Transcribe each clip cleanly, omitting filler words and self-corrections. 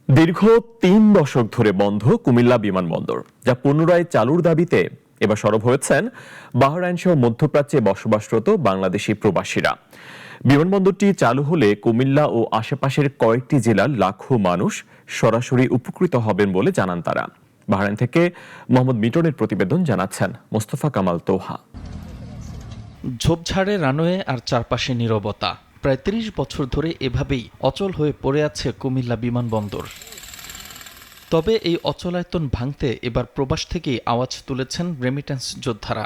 দীর্ঘ ৩ দশক ধরে বন্ধ কুমিল্লা বিমানবন্দর, যা পুনরায় চালুর দাবিতে এবার সরব হয়েছেন বাহরাইন সহ মধ্যপ্রাচ্যে বসবাসরত বাংলাদেশি প্রবাসীরা। বিমানবন্দরটি চালু হলে কুমিল্লা ও আশেপাশের কয়েকটি জেলার লাখো মানুষ সরাসরি উপকৃত হবেন বলে জানান তারা। বাহরাইন থেকে মোহাম্মদ মিটনের প্রতিবেদন, জানাচ্ছেন মোস্তফা কামাল তোহা। ঝোপঝাড়ে রানওয়ে আর চারপাশে নীরবতা। প্রায় ৩০ বছর ধরে এভাবেই অচল হয়ে পড়ে আছে কুমিল্লা বিমানবন্দর। তবে এই অচলায়তন ভাঙতে এবার প্রবাস থেকেই আওয়াজ তুলেছেন রেমিট্যান্স যোদ্ধারা।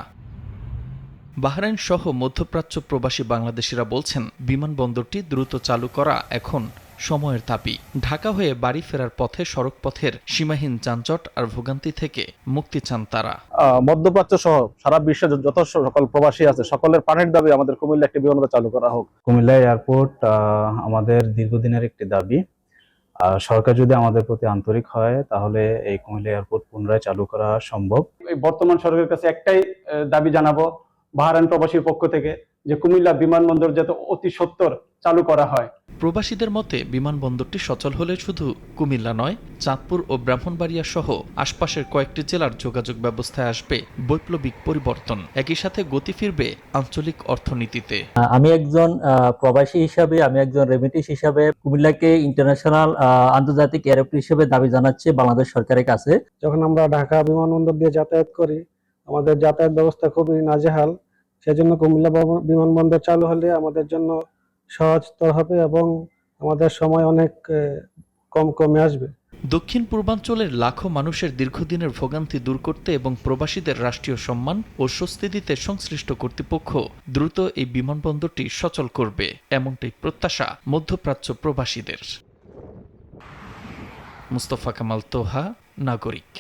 বাহরাইন সহ মধ্যপ্রাচ্য প্রবাসী বাংলাদেশিরা বলছেন, বিমানবন্দরটি দ্রুত চালু করা এখন সময়ের দাবি। ঢাকা হয়ে বাড়ি ফেরার পথে সড়কপথের সীমাহীন যানজট আর ভোগান্তি থেকে মুক্তি চান তারা। মধ্যপ্রাচ্য সহ সারা বিশ্বে যত সকল প্রবাসী আছে, সকলের প্রাণের দাবি আমাদের কুমিল্লা একটি বিমানবন্দর চালু করা হোক। কুমিল্লা এয়ারপোর্ট আমাদের দীর্ঘদিনের একটি দাবি। সরকার যদি আমাদের প্রতি আন্তরিক হয় তাহলে এই কুমিল্লা এয়ারপোর্ট পুনরায় চালু করা সম্ভব। এই বর্তমান সরকারের কাছে একটাই দাবি জানাবো বাহরাইন প্রবাসীর পক্ষ থেকে, যে কুমিল্লা বিমানবন্দর যাতে অতি সত্বর চালু করা হয়। প্রবাসীদের মতে বিমানবন্দরটি সচল হলে শুধু কুমিল্লা নয়, চাঁদপুর ও ব্রাহ্মণবাড়িয়া সহ আশপাশের কয়েকটি জেলার যোগাযোগ ব্যবস্থায় আসবে বৈপ্লবিক পরিবর্তন। একই সাথে গতি ফিরবে আঞ্চলিক অর্থনীতিতে। আমি একজন প্রবাসী হিসাবে, আমি একজন রেমিটেন্স হিসাবে কুমিল্লাকে ইন্টারন্যাশনাল আন্তর্জাতিক এয়ারপোর্ট হিসেবে দাবি জানাচ্ছি বাংলাদেশ সরকারের কাছে। যখন আমরা ঢাকা বিমানবন্দর দিয়ে যাতায়াত করি, আমাদের যাতায়াত ব্যবস্থা খুবই নাজেহাল। সেজন্য কুমিল্লা বিমানবন্দর চালু হলে আমাদের জন্য সহজতর হবে এবং আমাদের সময় অনেক কমে আসবে। দক্ষিণ পূর্বাঞ্চলের লাখো মানুষের দীর্ঘদিনের ভোগান্তি দূর করতে এবং প্রবাসীদের রাষ্ট্রীয় সম্মান ও স্বস্তি দিতে সংশ্লিষ্ট কর্তৃপক্ষ দ্রুত এই বিমানবন্দরটি সচল করবে, এমনটাই প্রত্যাশা মধ্যপ্রাচ্য প্রবাসীদের। মোস্তফা কামাল তোহা, নাগরিক।